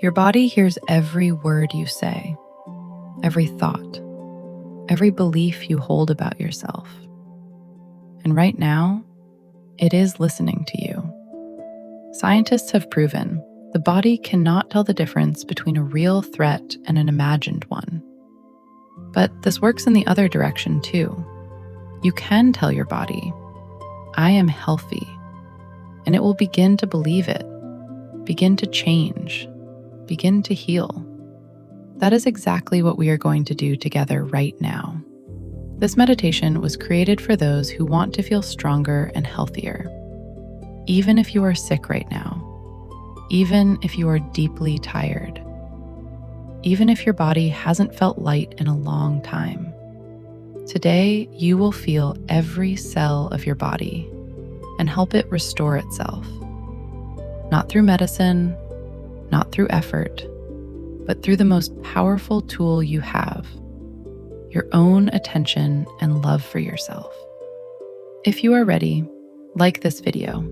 Your body hears every word you say, every thought, every belief you hold about yourself. And right now, it is listening to you. Scientists have proven the body cannot tell the difference between a real threat and an imagined one. But this works in the other direction too. You can tell your body, I am healthy, and it will begin to believe it, begin to change, begin to heal. That is exactly what we are going to do together right now. This meditation was created for those who want to feel stronger and healthier. Even if you are sick right now, even if you are deeply tired, even if your body hasn't felt light in a long time, today you will feel every cell of your body and help it restore itself. Not through medicine, not through effort, but through the most powerful tool you have, your own attention and love for yourself. If you are ready, like this video,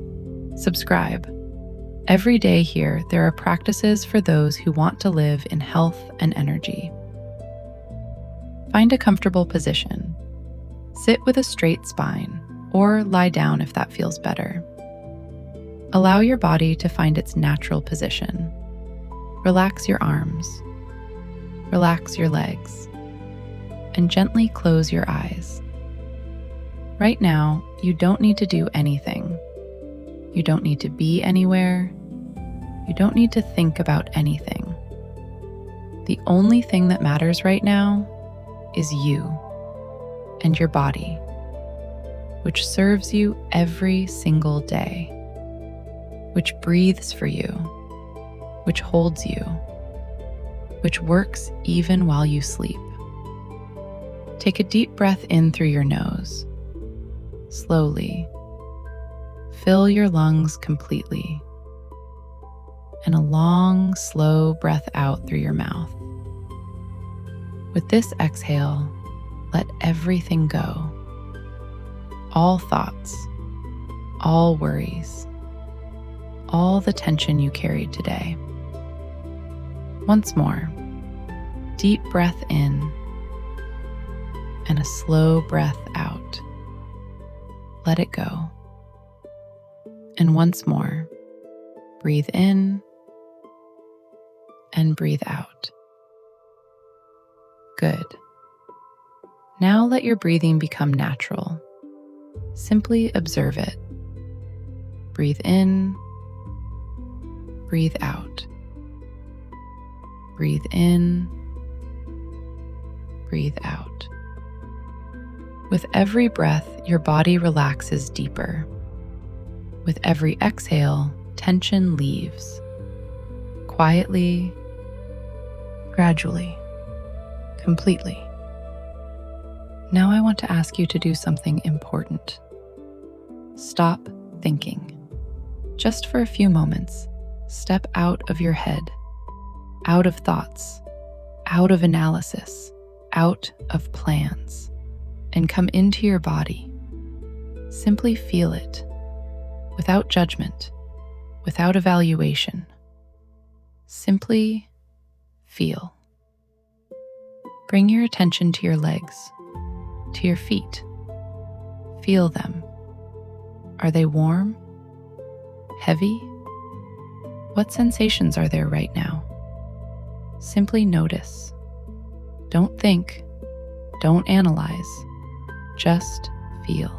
subscribe. Every day here, there are practices for those who want to live in health and energy. Find a comfortable position. Sit with a straight spine, or lie down if that feels better. Allow your body to find its natural position. Relax your arms. Relax your legs. And gently close your eyes. Right now, you don't need to do anything. You don't need to be anywhere. You don't need to think about anything. The only thing that matters right now is you and your body, which serves you every single day, which breathes for you, which holds you, which works even while you sleep. Take a deep breath in through your nose, slowly. Fill your lungs completely, and a long, slow breath out through your mouth. With this exhale, let everything go. All thoughts, all worries, all the tension you carried today. Once more, deep breath in and a slow breath out. Let it go. And once more, breathe in and breathe out. Good. Now let your breathing become natural. Simply observe it. Breathe in, breathe out. Breathe in, breathe out. With every breath, your body relaxes deeper. With every exhale, tension leaves. Quietly, gradually, completely. Now I want to ask you to do something important. Stop thinking. Just for a few moments, step out of your head, out of thoughts, out of analysis, out of plans, and come into your body. Simply feel it, without judgment, without evaluation. Simply feel. Bring your attention to your legs, to your feet. Feel them. Are they warm? Heavy? What sensations are there right now? Simply notice. Don't think. Don't analyze. Just feel.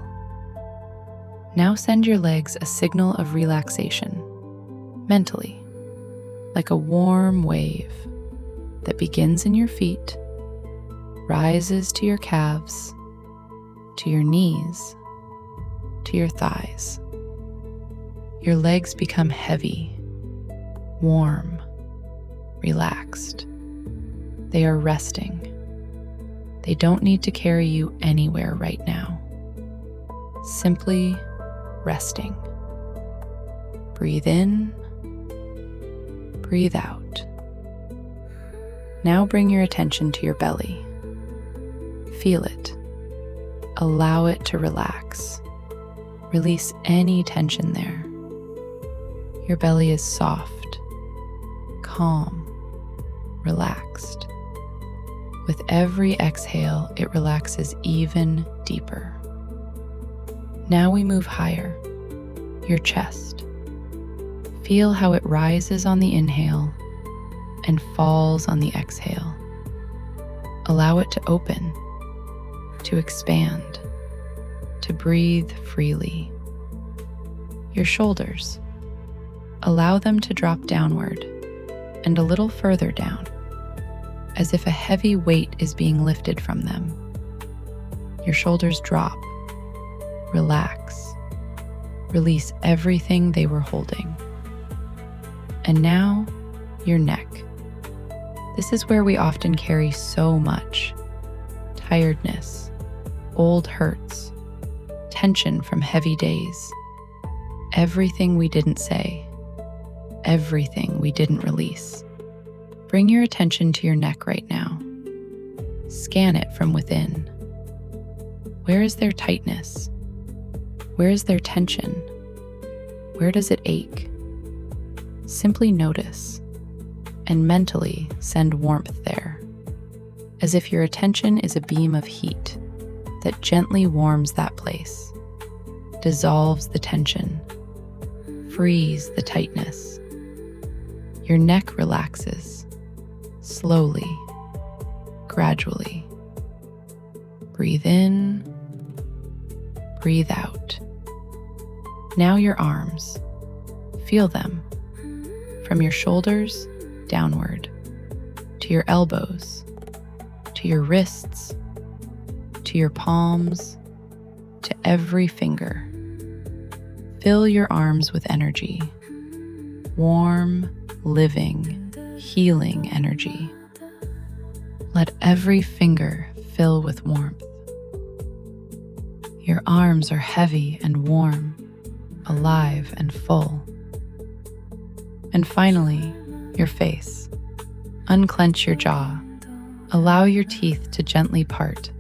Now send your legs a signal of relaxation, mentally, like a warm wave that begins in your feet, rises to your calves, to your knees, to your thighs. Your legs become heavy, warm, relaxed. They are resting. They don't need to carry you anywhere right now. Simply resting. Breathe in, breathe out. Now bring your attention to your belly. Feel it. Allow it to relax. Release any tension there. Your belly is soft, calm, relaxed. With every exhale, it relaxes even deeper. Now we move higher, your chest. Feel how it rises on the inhale and falls on the exhale. Allow it to open, to expand, to breathe freely. Your shoulders. Allow them to drop downward and a little further down, as if a heavy weight is being lifted from them. Your shoulders drop, relax, release everything they were holding. And now, your neck. This is where we often carry so much: tiredness, old hurts, tension from heavy days, everything we didn't say, everything we didn't release. Bring your attention to your neck right now. Scan it from within. Where is there tightness? Where is there tension? Where does it ache? Simply notice and mentally send warmth there, as if your attention is a beam of heat that gently warms that place, dissolves the tension, frees the tightness. Your neck relaxes, slowly, gradually. Breathe in, breathe out. Now your arms. Feel them, from your shoulders downward, to your elbows, to your wrists, to your palms, to every finger. Fill your arms with energy, warm, living, healing energy. Let every finger fill with warmth. Your arms are heavy and warm, alive and full. And finally, your face. Unclench your jaw. Allow your teeth to gently part.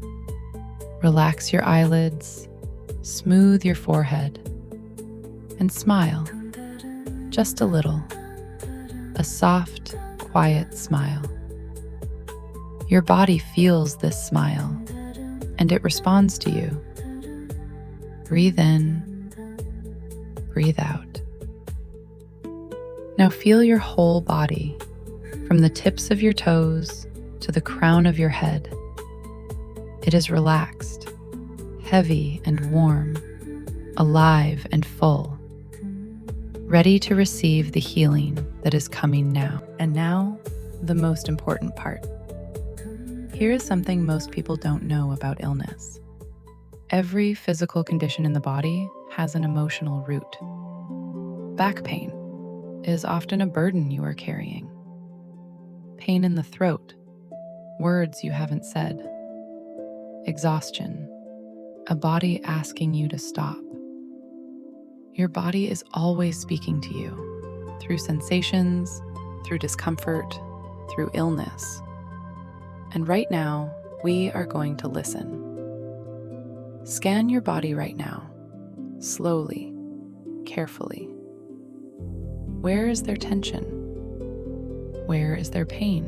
Relax your eyelids, smooth your forehead, and smile, just a little. A soft, quiet smile. Your body feels this smile, and it responds to you. Breathe in, breathe out. Now feel your whole body, from the tips of your toes to the crown of your head. It is relaxed, heavy and warm, alive and full, ready to receive the healing that is coming now. And now, the most important part. Here is something most people don't know about illness. Every physical condition in the body has an emotional root. Back pain is often a burden you are carrying. Pain in the throat, words you haven't said. Exhaustion, a body asking you to stop. Your body is always speaking to you, through sensations, through discomfort, through illness. And right now, we are going to listen. Scan your body right now, slowly, carefully. Where is there tension? Where is there pain?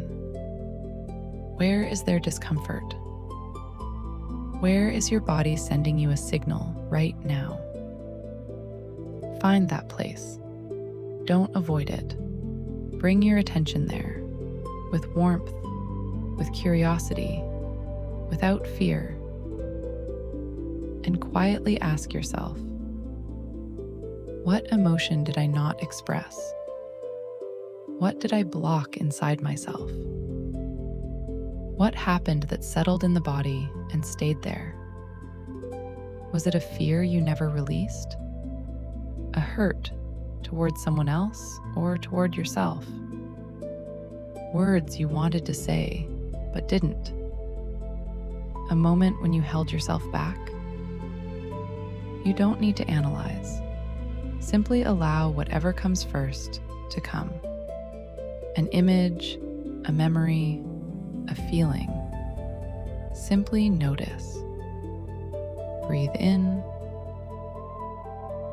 Where is there discomfort? Where is your body sending you a signal right now? Find that place. Don't avoid it. Bring your attention there, with warmth, with curiosity, without fear. And quietly ask yourself, what emotion did I not express? What did I block inside myself? What happened that settled in the body and stayed there? Was it a fear you never released? A hurt toward someone else or toward yourself? Words you wanted to say but didn't? A moment when you held yourself back? You don't need to analyze. Simply allow whatever comes first to come. An image, a memory, a feeling. Simply notice. Breathe in,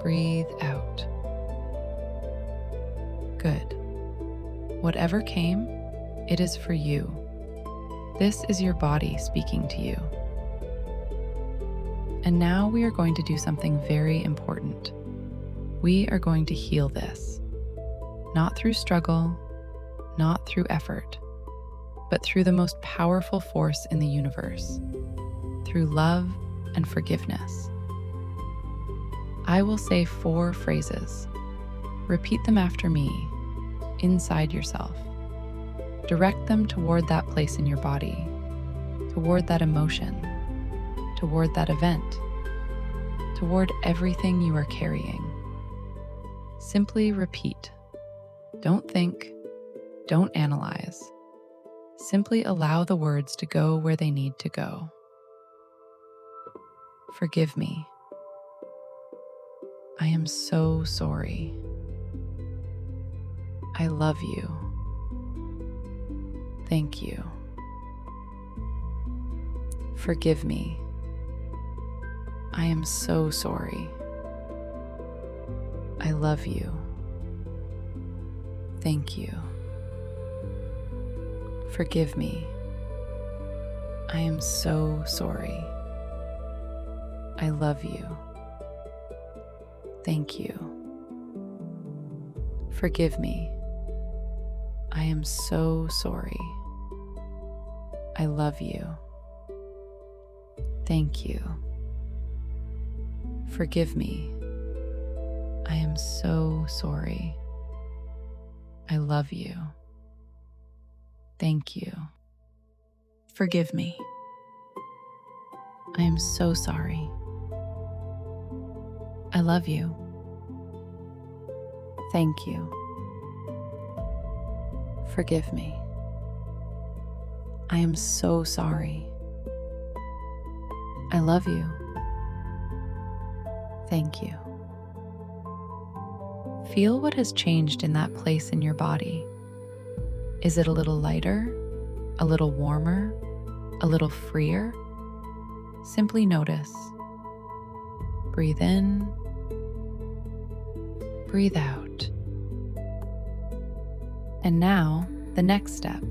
breathe out. Good. Whatever came, it is for you. This is your body speaking to you. And now we are going to do something very important. We are going to heal this. Not through struggle, not through effort, but through the most powerful force in the universe, through love and forgiveness. I will say 4 phrases. Repeat them after me, inside yourself. Direct them toward that place in your body, toward that emotion, toward that event, toward everything you are carrying. Simply repeat. Don't think, don't analyze. Simply allow the words to go where they need to go. Forgive me. I am so sorry. I love you. Thank you. Forgive me. I am so sorry. I love you. Thank you. Forgive me. I am so sorry. I love you. Thank you. Forgive me. I am so sorry. I love you. Thank you. Forgive me. I am so sorry. I love you. Thank you. Forgive me. I am so sorry. I love you. Thank you. Forgive me. I am so sorry. I love you. Thank you. Feel what has changed in that place in your body. Is it a little lighter, a little warmer, a little freer? Simply notice. Breathe in, breathe out. And now, the next step.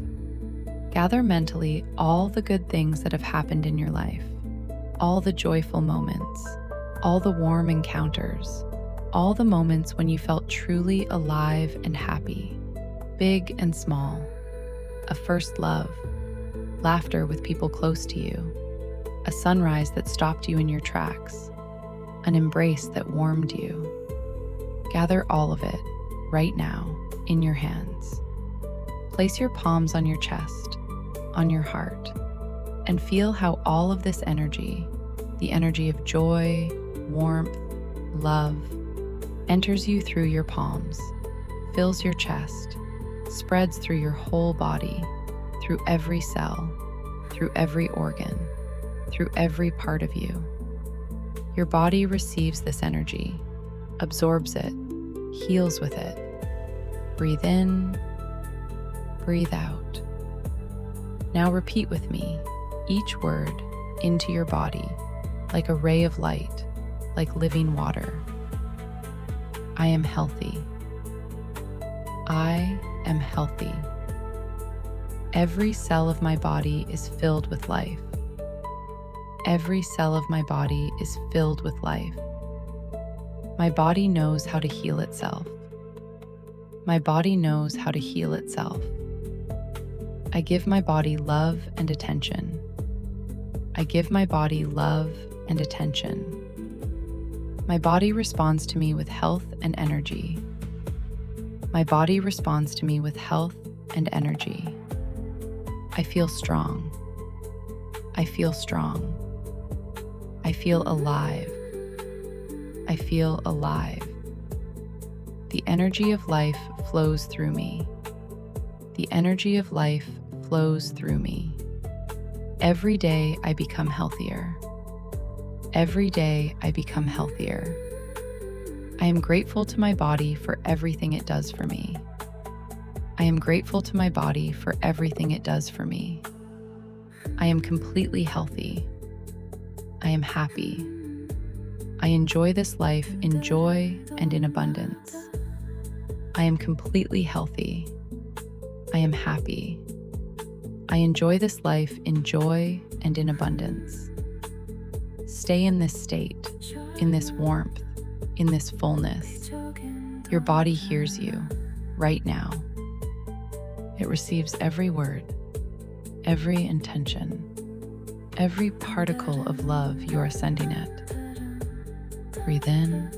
Gather mentally all the good things that have happened in your life, all the joyful moments, all the warm encounters, all the moments when you felt truly alive and happy, big and small, a first love, laughter with people close to you, a sunrise that stopped you in your tracks, an embrace that warmed you. Gather all of it right now in your hands. Place your palms on your chest, on your heart, and feel how all of this energy, the energy of joy, warmth, love, enters you through your palms, fills your chest, spreads through your whole body, through every cell, through every organ, through every part of you. Your body receives this energy, absorbs it, heals with it. Breathe in, breathe out. Now repeat with me each word into your body like a ray of light, like living water. I am healthy. I am healthy. Every cell of my body is filled with life. Every cell of my body is filled with life. My body knows how to heal itself. My body knows how to heal itself. I give my body love and attention. I give my body love and attention. My body responds to me with health and energy. My body responds to me with health and energy. I feel strong. I feel strong. I feel alive. I feel alive. The energy of life flows through me. The energy of life flows through me. Every day I become healthier. Every day I become healthier. I am grateful to my body for everything it does for me. I am grateful to my body for everything it does for me. I am completely healthy. I am happy. I enjoy this life in joy and in abundance. I am completely healthy. I am happy. I enjoy this life in joy and in abundance. Stay in this state, in this warmth, in this fullness. Your body hears you right now. It receives every word, every intention, every particle of love you are sending it. Breathe in,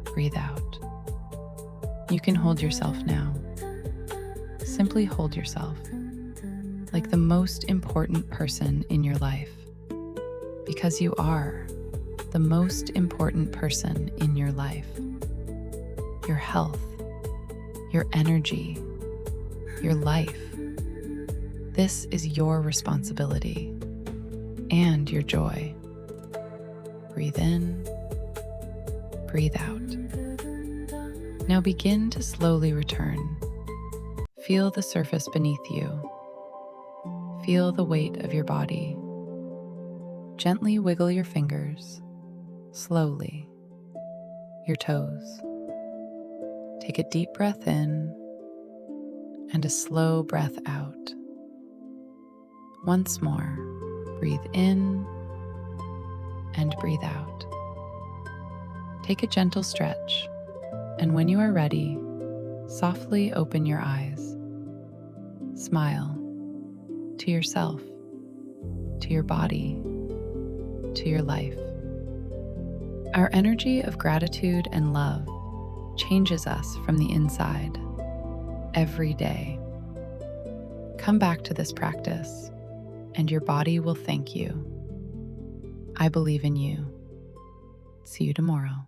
breathe out. You can hold yourself now. Simply hold yourself like the most important person in your life, because you are the most important person in your life. Your health, your energy, your life. This is your responsibility and your joy. Breathe in, breathe out. Now begin to slowly return. Feel the surface beneath you. Feel the weight of your body. Gently wiggle your fingers, slowly, your toes. Take a deep breath in and a slow breath out. Once more, breathe in and breathe out. Take a gentle stretch, and when you are ready, softly open your eyes. Smile to yourself, to your body, to your life. Our energy of gratitude and love changes us from the inside every day. Come back to this practice, and your body will thank you. I believe in you. See you tomorrow.